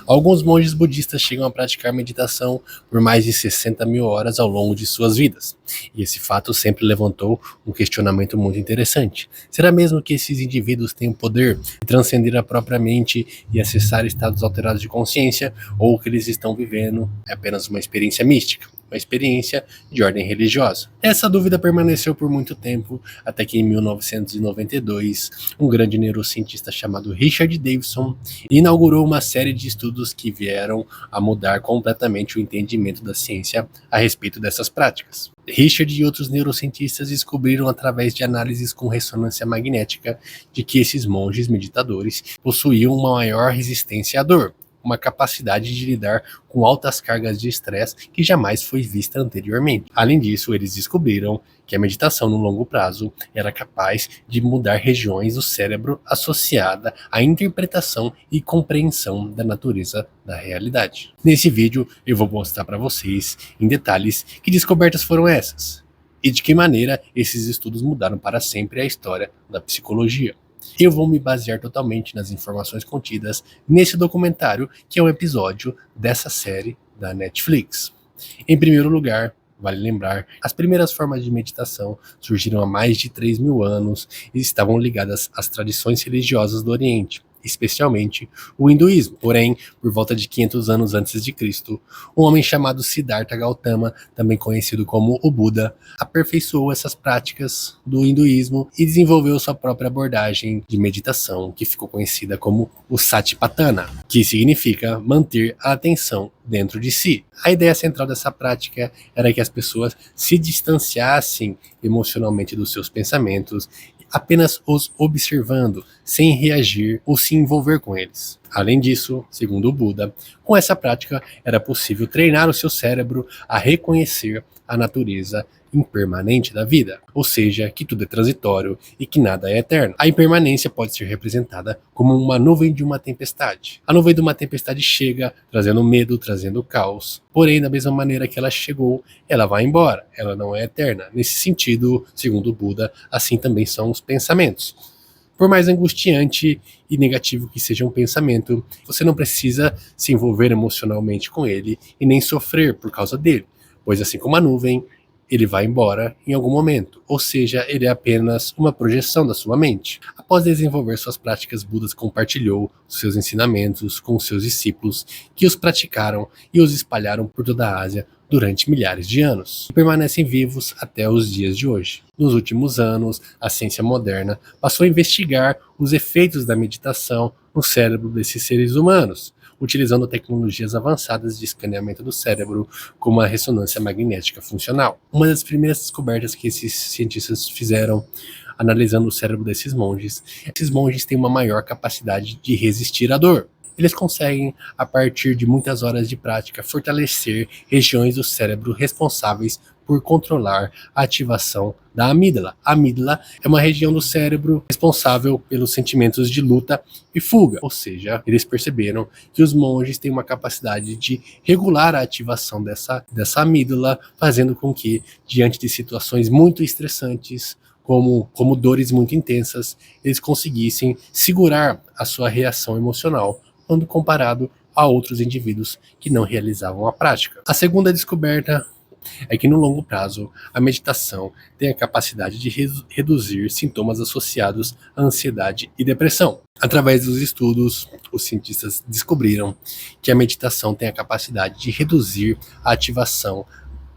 Alguns monges budistas chegam a praticar meditação por mais de 60 mil horas ao longo de suas vidas. E esse fato sempre levantou um questionamento muito interessante. Será mesmo que esses indivíduos têm o poder de transcender a própria mente e acessar estados alterados de consciência, ou o que eles estão vivendo é apenas uma experiência mística? Uma experiência de ordem religiosa. Essa dúvida permaneceu por muito tempo, até que em 1992, um grande neurocientista chamado Richard Davidson inaugurou uma série de estudos que vieram a mudar completamente o entendimento da ciência a respeito dessas práticas. Richard e outros neurocientistas descobriram através de análises com ressonância magnética de que esses monges meditadores possuíam uma maior resistência à dor, uma capacidade de lidar com altas cargas de estresse que jamais foi vista anteriormente. Além disso, eles descobriram que a meditação no longo prazo era capaz de mudar regiões do cérebro associada à interpretação e compreensão da natureza da realidade. Nesse vídeo, eu vou mostrar para vocês, em detalhes, que descobertas foram essas e de que maneira esses estudos mudaram para sempre a história da psicologia. Eu vou me basear totalmente nas informações contidas nesse documentário, que é um episódio dessa série da Netflix. Em primeiro lugar, vale lembrar, as primeiras formas de meditação surgiram há mais de 3 mil anos e estavam ligadas às tradições religiosas do Oriente, especialmente o hinduísmo. Porém, por volta de 500 anos antes de Cristo, um homem chamado Siddhartha Gautama, também conhecido como o Buda, aperfeiçoou essas práticas do hinduísmo e desenvolveu sua própria abordagem de meditação, que ficou conhecida como o Satipatthana, que significa manter a atenção dentro de si. A ideia central dessa prática era que as pessoas se distanciassem emocionalmente dos seus pensamentos, apenas os observando, sem reagir ou se envolver com eles. Além disso, segundo o Buda, com essa prática era possível treinar o seu cérebro a reconhecer a natureza impermanente da vida, ou seja, que tudo é transitório e que nada é eterno. A impermanência pode ser representada como uma nuvem de uma tempestade. A nuvem de uma tempestade chega, trazendo medo, trazendo caos. Porém, da mesma maneira que ela chegou, ela vai embora. Ela não é eterna. Nesse sentido, segundo o Buda, assim também são os pensamentos. Por mais angustiante e negativo que seja um pensamento, você não precisa se envolver emocionalmente com ele e nem sofrer por causa dele, pois assim como a nuvem, ele vai embora em algum momento, ou seja, ele é apenas uma projeção da sua mente. Após desenvolver suas práticas, Buda compartilhou seus ensinamentos com seus discípulos, que os praticaram e os espalharam por toda a Ásia durante milhares de anos, e permanecem vivos até os dias de hoje. Nos últimos anos, a ciência moderna passou a investigar os efeitos da meditação no cérebro desses seres humanos, utilizando tecnologias avançadas de escaneamento do cérebro, como a ressonância magnética funcional. Uma das primeiras descobertas que esses cientistas fizeram analisando o cérebro desses monges têm uma maior capacidade de resistir à dor. Eles conseguem, a partir de muitas horas de prática, fortalecer regiões do cérebro responsáveis por controlar a ativação da amígdala. A amígdala é uma região do cérebro responsável pelos sentimentos de luta e fuga, ou seja, eles perceberam que os monges têm uma capacidade de regular a ativação dessa amígdala, fazendo com que, diante de situações muito estressantes, como dores muito intensas, eles conseguissem segurar a sua reação emocional, quando comparado a outros indivíduos que não realizavam a prática. A segunda descoberta é que no longo prazo, a meditação tem a capacidade de reduzir sintomas associados à ansiedade e depressão. Através dos estudos, os cientistas descobriram que a meditação tem a capacidade de reduzir a ativação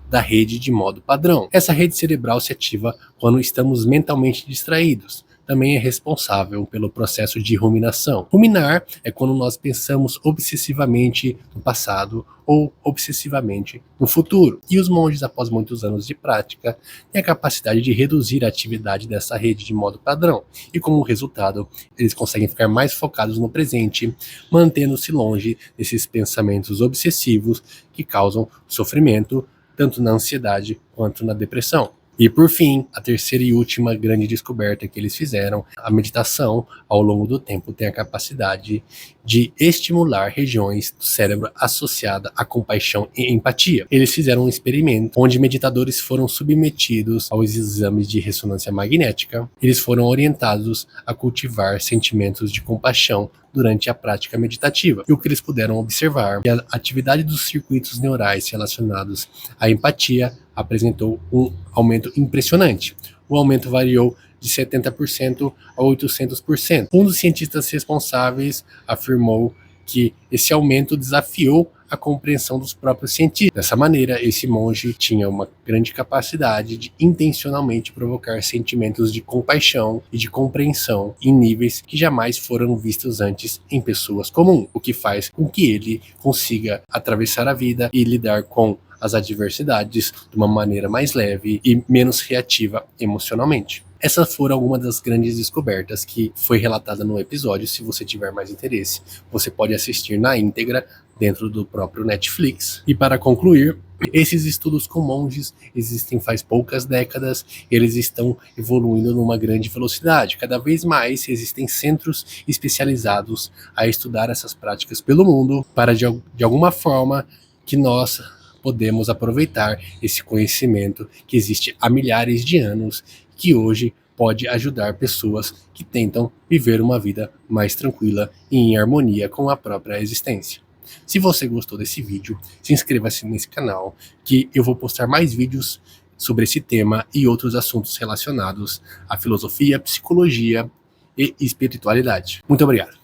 da rede de modo padrão. Essa rede cerebral se ativa quando estamos mentalmente distraídos. Também é responsável pelo processo de ruminação. Ruminar é quando nós pensamos obsessivamente no passado ou obsessivamente no futuro. E os monges, após muitos anos de prática, têm a capacidade de reduzir a atividade dessa rede de modo padrão. E como resultado, eles conseguem ficar mais focados no presente, mantendo-se longe desses pensamentos obsessivos que causam sofrimento, tanto na ansiedade quanto na depressão. E por fim, a terceira e última grande descoberta que eles fizeram, a meditação ao longo do tempo tem a capacidade de estimular regiões do cérebro associadas à compaixão e empatia. Eles fizeram um experimento onde meditadores foram submetidos aos exames de ressonância magnética. Eles foram orientados a cultivar sentimentos de compaixão durante a prática meditativa. E o que eles puderam observar é que a atividade dos circuitos neurais relacionados à empatia apresentou um aumento impressionante. O aumento variou de 70% a 800%. Um dos cientistas responsáveis afirmou que esse aumento desafiou a compreensão dos próprios cientistas. Dessa maneira, esse monge tinha uma grande capacidade de intencionalmente provocar sentimentos de compaixão e de compreensão em níveis que jamais foram vistos antes em pessoas comuns, o que faz com que ele consiga atravessar a vida e lidar com as adversidades de uma maneira mais leve e menos reativa emocionalmente. Essas foram algumas das grandes descobertas que foi relatada no episódio. Se você tiver mais interesse, você pode assistir na íntegra dentro do próprio Netflix. E para concluir, esses estudos com monges existem faz poucas décadas, eles estão evoluindo numa grande velocidade. Cada vez mais existem centros especializados a estudar essas práticas pelo mundo para de alguma forma que nós podemos aproveitar esse conhecimento que existe há milhares de anos, que hoje pode ajudar pessoas que tentam viver uma vida mais tranquila e em harmonia com a própria existência. Se você gostou desse vídeo, se inscreva-se nesse canal, que eu vou postar mais vídeos sobre esse tema e outros assuntos relacionados à filosofia, psicologia e espiritualidade. Muito obrigado.